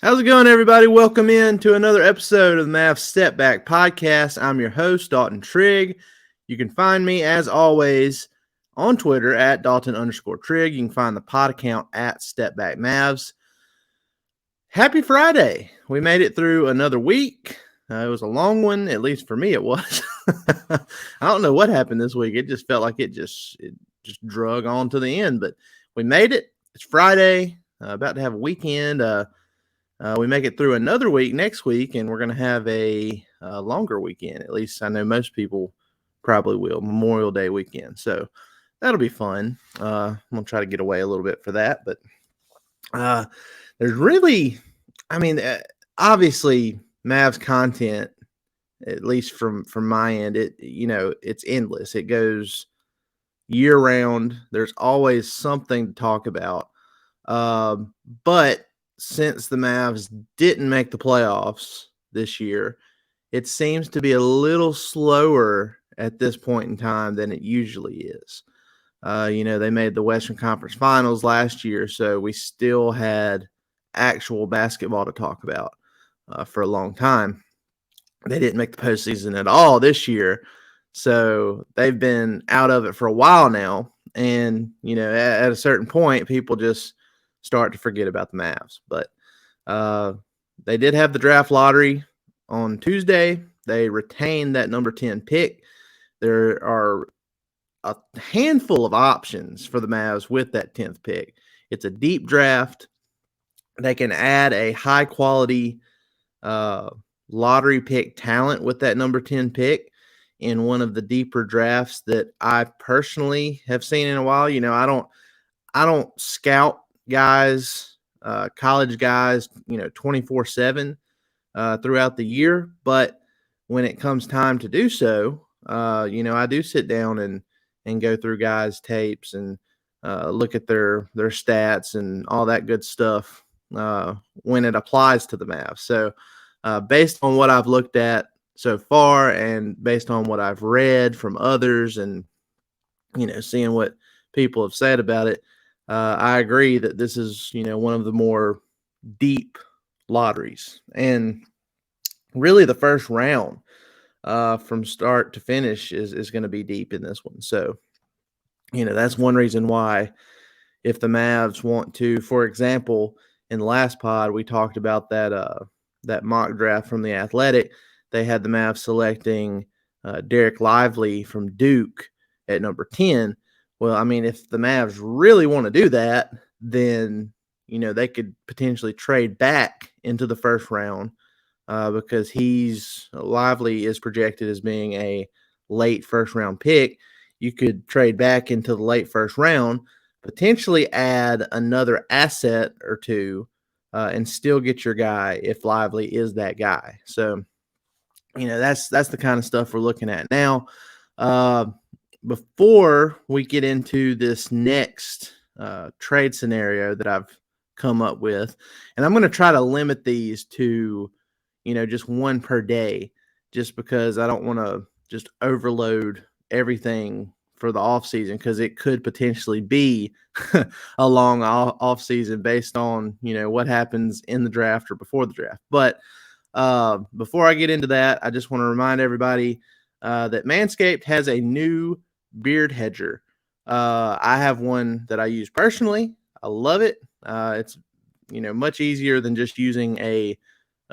How's it going, everybody? Welcome in to another episode of the Mavs Step Back Podcast. I'm your host, Dalton Trigg. You can find me, as always, on Twitter at Dalton_Trigg. You can find the pod account at Step Back Mavs. Happy Friday. We made it through another week. It was a long one, at least for me it was. I don't know what happened this week. It just felt like it just drug on to the end, but we made it. It's Friday, about to have a weekend. We make it through another week next week, and we're going to have a longer weekend. At least I know most people probably will. Memorial Day weekend. So that'll be fun. I'm going to try to get away a little bit for that. But there's really, obviously Mavs content, at least from my end, it's endless. It goes year round. There's always something to talk about. But since the Mavs didn't make the playoffs this year, it seems to be a little slower at this point in time than it usually is. They made the Western Conference Finals last year, so we still had actual basketball to talk about for a long time. They didn't make the postseason at all this year, so they've been out of it for a while now. And, at a certain point, people just start to forget about the Mavs. But they did have the draft lottery on Tuesday. They retained that number 10 pick. There are a handful of options for the Mavs with that 10th pick. It's a deep draft. They can add a high-quality lottery pick talent with that number 10 pick in one of the deeper drafts that I personally have seen in a while. I don't scout guys, college guys, 24/7 throughout the year. But when it comes time to do so, I do sit down and go through guys' tapes and look at their stats and all that good stuff when it applies to the Mavs. So based on what I've looked at so far and based on what I've read from others and, seeing what people have said about it, I agree that this is, one of the more deep lotteries. And really the first round from start to finish is going to be deep in this one. So, that's one reason why if the Mavs want to, for example, in the last pod, we talked about that mock draft from The Athletic. They had the Mavs selecting Derek Lively from Duke at number 10. Well, if the Mavs really want to do that, then, they could potentially trade back into the first round because Lively is projected as being a late first round pick. You could trade back into the late first round, potentially add another asset or two, and still get your guy if Lively is that guy. So, that's the kind of stuff we're looking at now. Before we get into this next trade scenario that I've come up with, and I'm going to try to limit these to, just one per day, just because I don't want to just overload everything for the offseason because it could potentially be a long offseason based on, what happens in the draft or before the draft. But before I get into that, I just want to remind everybody that Manscaped has a new beard hedger. I have one that I use personally. I love it. It's much easier than just using a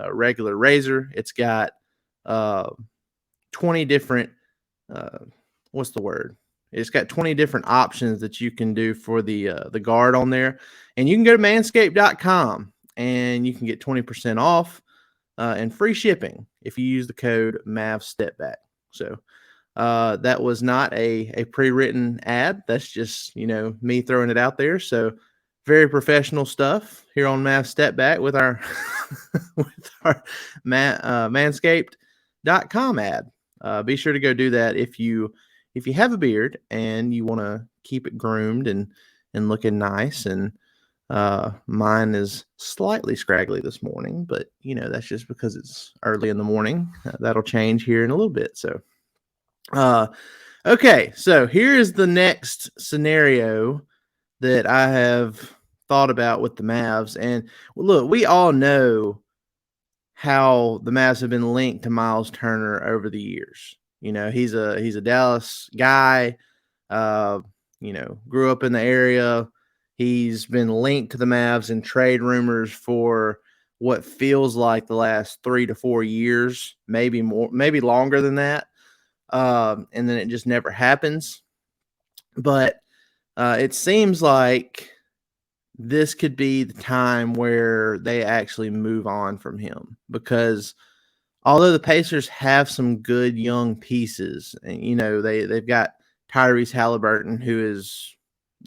regular razor. It's got 20 different what's the word? It's got 20 different options that you can do for the guard on there, and you can go to manscaped.com and you can get 20% off and free shipping if you use the code MAVSTEPBACK. So that was not a pre-written ad. That's just, me throwing it out there. So very professional stuff here on Mavs Step Back with our manscaped.com ad. Be sure to go do that if you have a beard and you want to keep it groomed and looking nice. And mine is slightly scraggly this morning, but that's just because it's early in the morning. That'll change here in a little bit. So okay, so here is the next scenario that I have thought about with the Mavs. And look, we all know how the Mavs have been linked to Myles Turner over the years. He's a Dallas guy. Uh, grew up in the area. He's been linked to the Mavs in trade rumors for what feels like the last 3 to 4 years, maybe more, maybe longer than that. And then it just never happens. But it seems like this could be the time where they actually move on from him, because although the Pacers have some good young pieces, and they've got Tyrese Halliburton, who is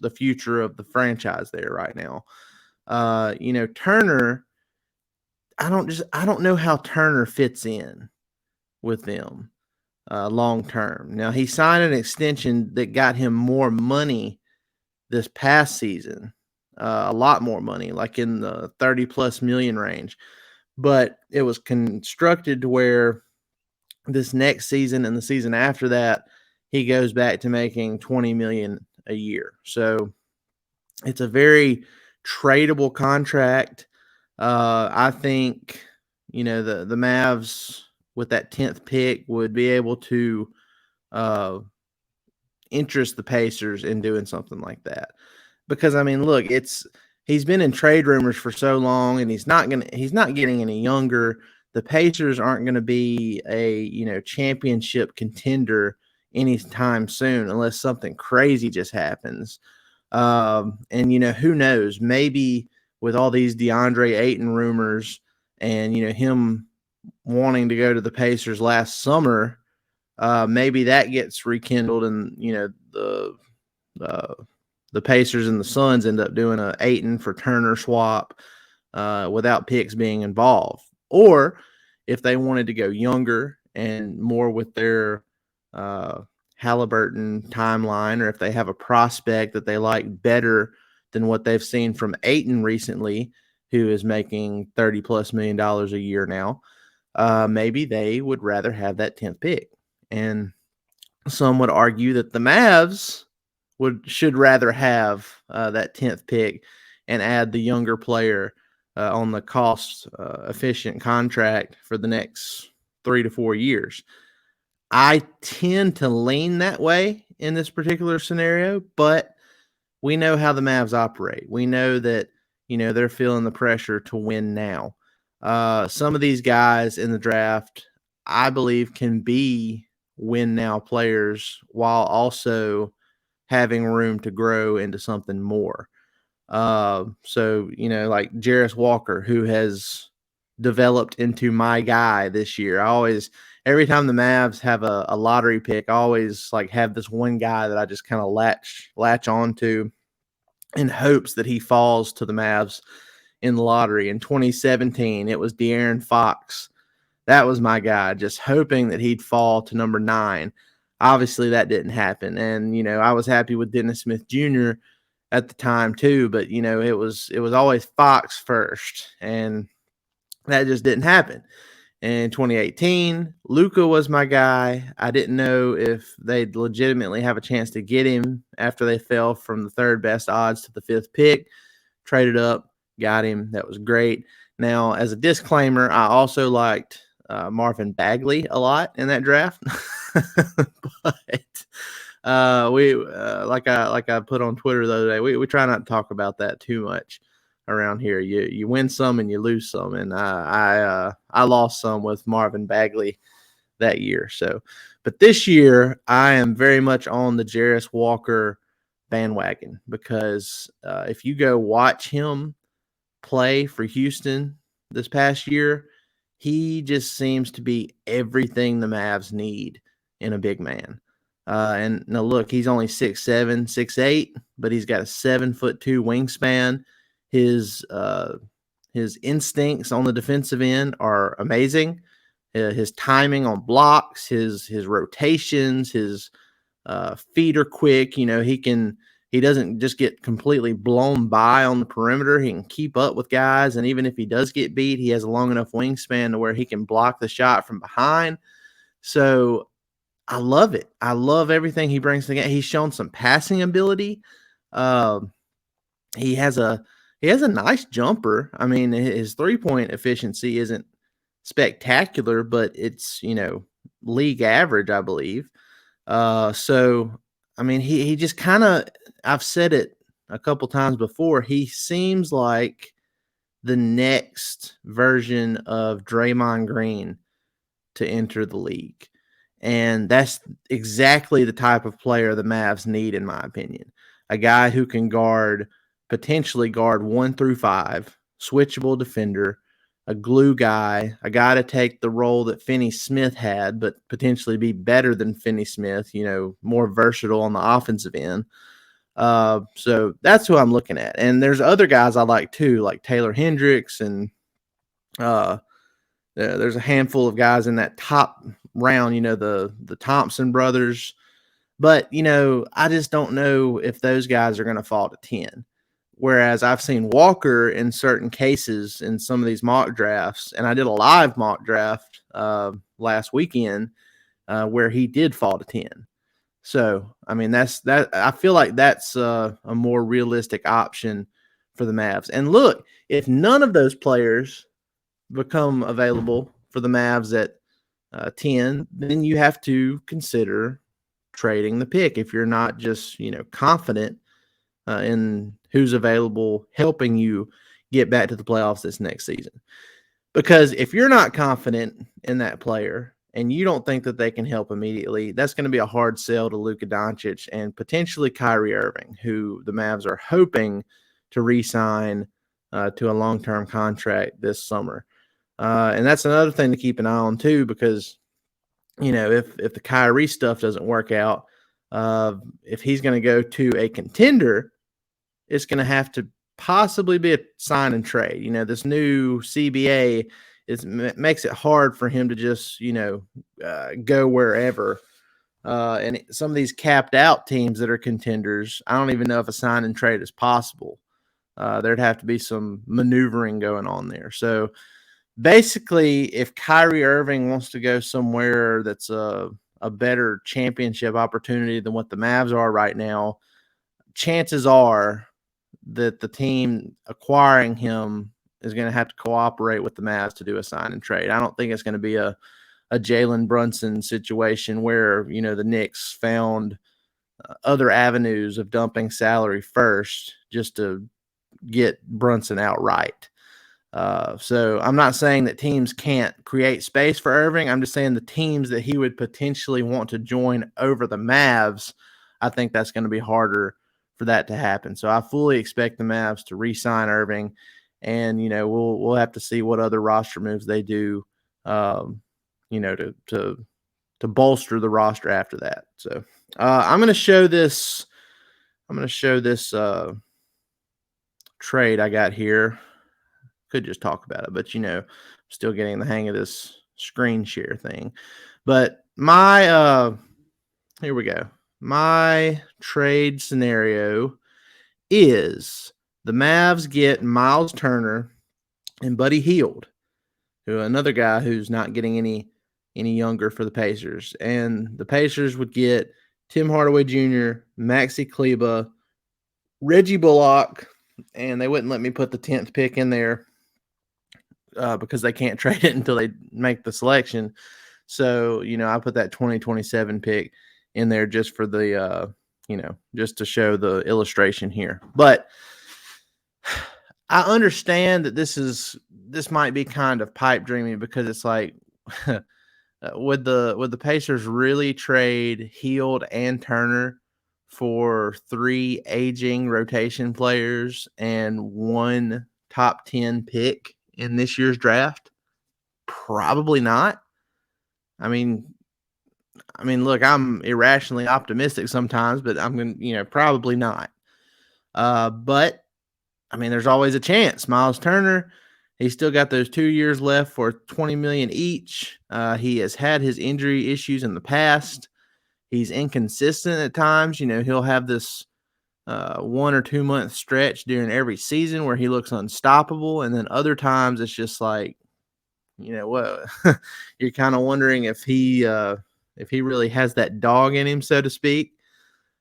the future of the franchise there right now. Turner, I don't know how Turner fits in with them long term. Now, he signed an extension that got him more money this past season, a lot more money, like in the 30 plus million range. But it was constructed to where this next season and the season after that, he goes back to making 20 million a year. So it's a very tradable contract. I think, the Mavs with that 10th pick would be able to interest the Pacers in doing something like that. Because I mean, look, he's been in trade rumors for so long, and he's not getting any younger. The Pacers aren't going to be a championship contender anytime soon unless something crazy just happens. And who knows? Maybe with all these DeAndre Ayton rumors and him wanting to go to the Pacers last summer, maybe that gets rekindled, and the Pacers and the Suns end up doing a Ayton for Turner swap without picks being involved. Or if they wanted to go younger and more with their Halliburton timeline, or if they have a prospect that they like better than what they've seen from Ayton recently, who is making $30 plus million a year now, maybe they would rather have that 10th pick. And some would argue that the Mavs should rather have that 10th pick and add the younger player on the cost efficient contract for the next 3 to 4 years. I tend to lean that way in this particular scenario, but we know how the Mavs operate. We know that, they're feeling the pressure to win now. Some of these guys in the draft, I believe, can be win now players while also having room to grow into something more. So, like Jarris Walker, who has developed into my guy this year. Every time the Mavs have a lottery pick, I always like have this one guy that I just kind of latch onto in hopes that he falls to the Mavs in the lottery. In 2017, it was De'Aaron Fox. That was my guy, just hoping that he'd fall to number 9. Obviously, that didn't happen. And, I was happy with Dennis Smith Jr. at the time too, but, it was always Fox first, and that just didn't happen. In 2018, Luka was my guy. I didn't know if they'd legitimately have a chance to get him after they fell from the 3rd best odds to the 5th pick. Traded up, got him. That was great. Now, as a disclaimer, I also liked Marvin Bagley a lot in that draft. But we like I put on Twitter the other day, we try not to talk about that too much around here. You win some and you lose some, and I lost some with Marvin Bagley that year. So, but this year I am very much on the Jarris Walker bandwagon, because if you go watch him play for Houston this past year, he just seems to be everything the Mavs need in a big man. And now look, he's only 6'7", 6'8", but he's got a 7'2" wingspan. His instincts on the defensive end are amazing. His timing on blocks, his rotations, his feet are quick. He doesn't just get completely blown by on the perimeter. He can keep up with guys, and even if he does get beat, he has a long enough wingspan to where he can block the shot from behind. So I love it. I love everything he brings to the game. He's shown some passing ability. He has a He has a nice jumper. I mean, his three-point efficiency isn't spectacular, but it's, league average, I believe. So I mean, he just kind of, I've said it a couple times before, he seems like the next version of Draymond Green to enter the league. And that's exactly the type of player the Mavs need, in my opinion. A guy who can potentially guard 1 through 5, switchable defender, a glue guy, a guy to take the role that Finney Smith had, but potentially be better than Finney Smith, more versatile on the offensive end. So that's who I'm looking at. And there's other guys I like too, like Taylor Hendricks, and uh, there's a handful of guys in that top round, the Thompson brothers. But, I just don't know if those guys are going to fall to 10. Whereas I've seen Walker in certain cases in some of these mock drafts, and I did a live mock draft last weekend where he did fall to 10. So, I mean, I feel like that's a more realistic option for the Mavs. And look, if none of those players become available for the Mavs at 10, then you have to consider trading the pick if you're not just, confident in who's available helping you get back to the playoffs this next season. Because if you're not confident in that player and you don't think that they can help immediately, that's going to be a hard sell to Luka Doncic and potentially Kyrie Irving, who the Mavs are hoping to re-sign to a long-term contract this summer. And that's another thing to keep an eye on too, because if the Kyrie stuff doesn't work out, if he's going to go to a contender, it's going to have to possibly be a sign and trade. This new CBA makes it hard for him to just go wherever. And some of these capped out teams that are contenders, I don't even know if a sign and trade is possible. There'd have to be some maneuvering going on there. So basically, if Kyrie Irving wants to go somewhere that's a better championship opportunity than what the Mavs are right now, chances are that the team acquiring him is going to have to cooperate with the Mavs to do a sign and trade. I don't think it's going to be a Jalen Brunson situation where, the Knicks found other avenues of dumping salary first just to get Brunson outright. So I'm not saying that teams can't create space for Irving. I'm just saying the teams that he would potentially want to join over the Mavs, I think that's going to be harder for that to happen. So I fully expect the Mavs to re-sign Irving, and we'll have to see what other roster moves they do, to bolster the roster after that. So I'm going to show this. Trade I got here. Could just talk about it, but still getting the hang of this screen share thing. But here we go. My trade scenario is the Mavs get Myles Turner and Buddy Hield, who another guy who's not getting any younger for the Pacers. And the Pacers would get Tim Hardaway Jr., Maxi Kleba, Reggie Bullock, and they wouldn't let me put the 10th pick in there because they can't trade it until they make the selection. So, I put that 2027 pick in there just for the, just to show the illustration here. But I understand that this might be kind of pipe dreaming, because it's like, would the Pacers really trade Hield and Turner for 3 aging rotation players and 1 top 10 pick in this year's draft? Probably not. I mean, look, I'm irrationally optimistic sometimes, but I'm going to, probably not. But I mean, there's always a chance. Myles Turner, he's still got those 2 years left for $20 million each. He has had his injury issues in the past. He's inconsistent at times. He'll have this 1 or 2 month stretch during every season where he looks unstoppable, and then other times it's just like, what you're kind of wondering if he really has that dog in him, so to speak.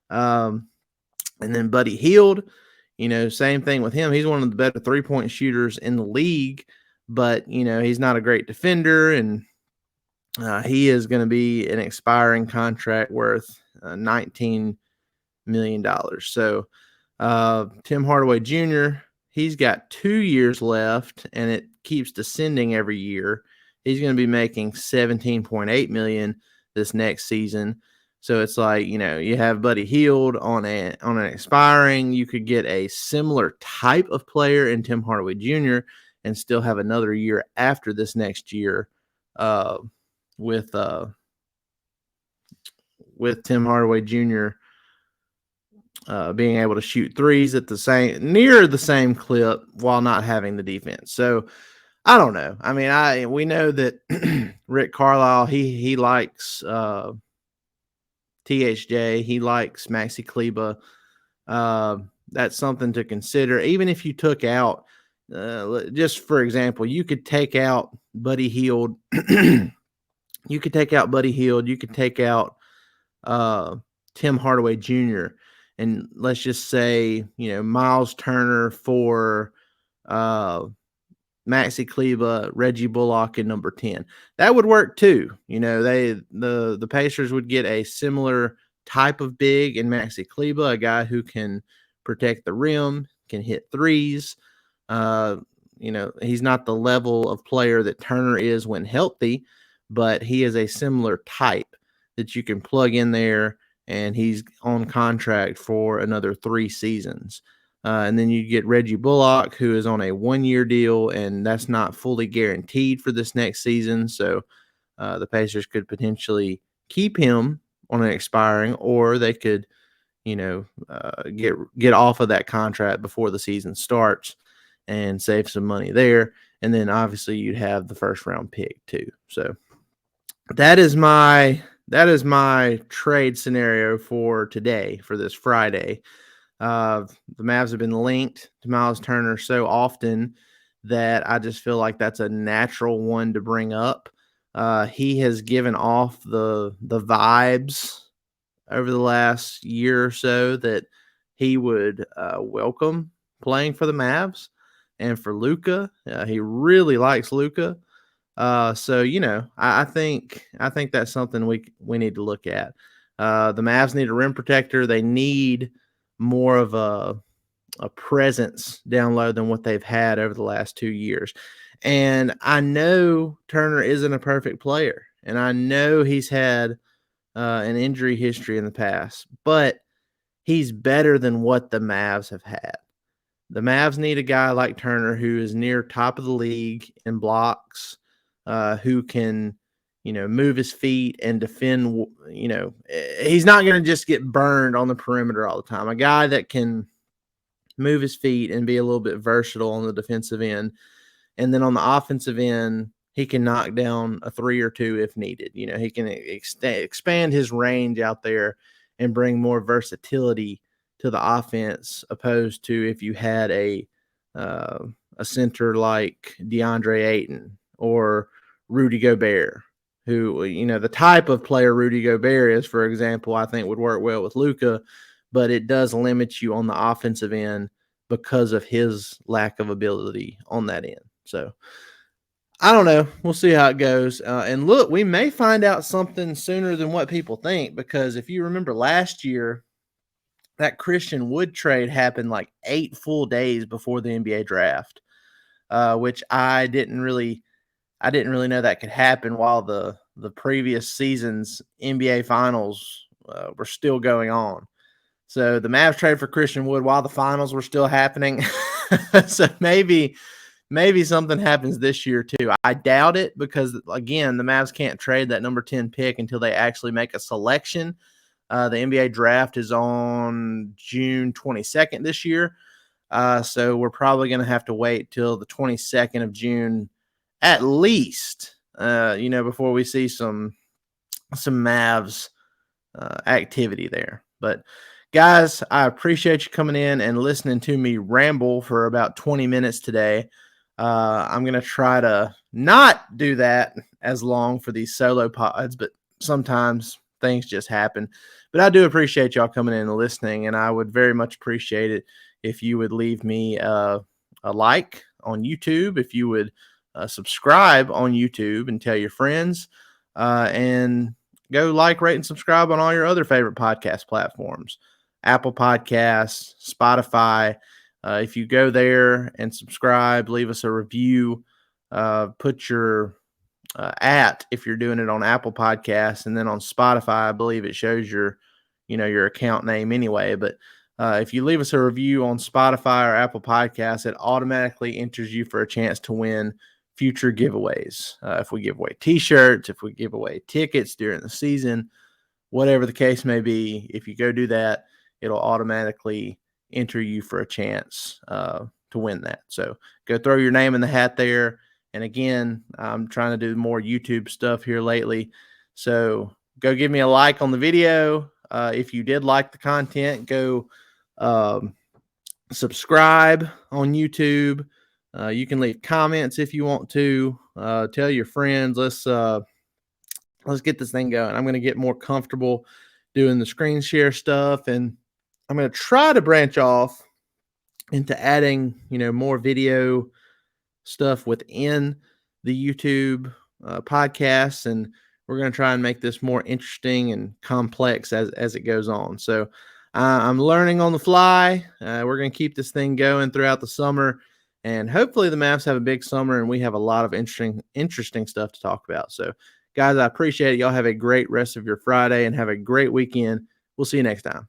And then Buddy Hield, Same thing with him. He's one of the better 3-point shooters in the league, but, he's not a great defender, and he is going to be an expiring contract worth $19 million. So Tim Hardaway Jr., he's got 2 years left, and it keeps descending every year. He's going to be making $17.8 million this next season. So it's like, you have Buddy Hield on an expiring. You could get a similar type of player in Tim Hardaway Jr. and still have another year after this next year with Tim Hardaway Jr. Being able to shoot threes at near the same clip while not having the defense. So I don't know. I mean, we know that Rick Carlisle, he likes THJ. He likes Maxi Kleba. That's something to consider. Even if you took out, just for example, you could take out Buddy Hield. You could take out Buddy Hield. You could take out Tim Hardaway Jr. And let's just say, Myles Turner for Maxi Kleba, Reggie Bullock, and number 10. That would work too. The Pacers would get a similar type of big in Maxi Kleba, a guy who can protect the rim, can hit threes. He's not the level of player that Turner is when healthy, but he is a similar type that you can plug in there, and he's on contract for another 3 seasons. And then you get Reggie Bullock, who is on a 1-year deal, and that's not fully guaranteed for this next season. So the Pacers could potentially keep him on an expiring, or they could, get off of that contract before the season starts and save some money there. And then obviously you'd have the first round pick too. So that is my trade scenario for today, for this Friday. The Mavs have been linked to Myles Turner so often that I just feel like that's a natural one to bring up. He has given off the vibes over the last year or so that he would welcome playing for the Mavs and for Luka. He really likes Luka. So I think that's something we need to look at. The Mavs need a rim protector. They need more of a presence down low than what they've had over the last 2 years. And I know Turner isn't a perfect player, and I know he's had an injury history in the past, but he's better than what the Mavs have had. The Mavs need a guy like Turner who is near top of the league in blocks, who can, move his feet and defend. He's not going to just get burned on the perimeter all the time. A guy that can move his feet and be a little bit versatile on the defensive end. And then on the offensive end, he can knock down a 3 or 2 if needed. He can expand his range out there and bring more versatility to the offense, opposed to if you had a center like DeAndre Ayton or Rudy Gobert, who, the type of player Rudy Gobert is, for example, I think would work well with Luka, but it does limit you on the offensive end because of his lack of ability on that end. So I don't know. We'll see how it goes. And look, we may find out something sooner than what people think, because if you remember last year, that Christian Wood trade happened like 8 full days before the NBA draft, which I didn't really know that could happen while the previous season's NBA finals were still going on. So the Mavs trade for Christian Wood while the finals were still happening. So maybe something happens this year too. I doubt it, because again, the Mavs can't trade that number 10 pick until they actually make a selection. The NBA draft is on June 22nd this year. So we're probably going to have to wait till the 22nd of June at least, before we see some Mavs activity there. But guys, I appreciate you coming in and listening to me ramble for about 20 minutes today. I'm going to try to not do that as long for these solo pods, but sometimes things just happen. But I do appreciate y'all coming in and listening, and I would very much appreciate it if you would leave me a like on YouTube, if you would subscribe on YouTube and tell your friends, and go like, rate, and subscribe on all your other favorite podcast platforms, Apple Podcasts, Spotify. If you go there and subscribe, leave us a review, put your if you're doing it on Apple Podcasts, and then on Spotify, I believe it shows your account name anyway. But if you leave us a review on Spotify or Apple Podcasts, it automatically enters you for a chance to win future giveaways. If we give away T-shirts, if we give away tickets during the season, whatever the case may be, if you go do that, it'll automatically enter you for a chance to win that. So go throw your name in the hat there. And again, I'm trying to do more YouTube stuff here lately. So go give me a like on the video. If you did like the content, go subscribe on YouTube. You can leave comments if you want to. Tell your friends. Let's get this thing going. I'm going to get more comfortable doing the screen share stuff, and I'm going to try to branch off into adding, more video stuff within the YouTube podcasts, and we're going to try and make this more interesting and complex as it goes on. So I'm learning on the fly. We're going to keep this thing going throughout the summer, and hopefully the Mavs have a big summer and we have a lot of interesting stuff to talk about. So guys, I appreciate it. Y'all have a great rest of your Friday and have a great weekend. We'll see you next time.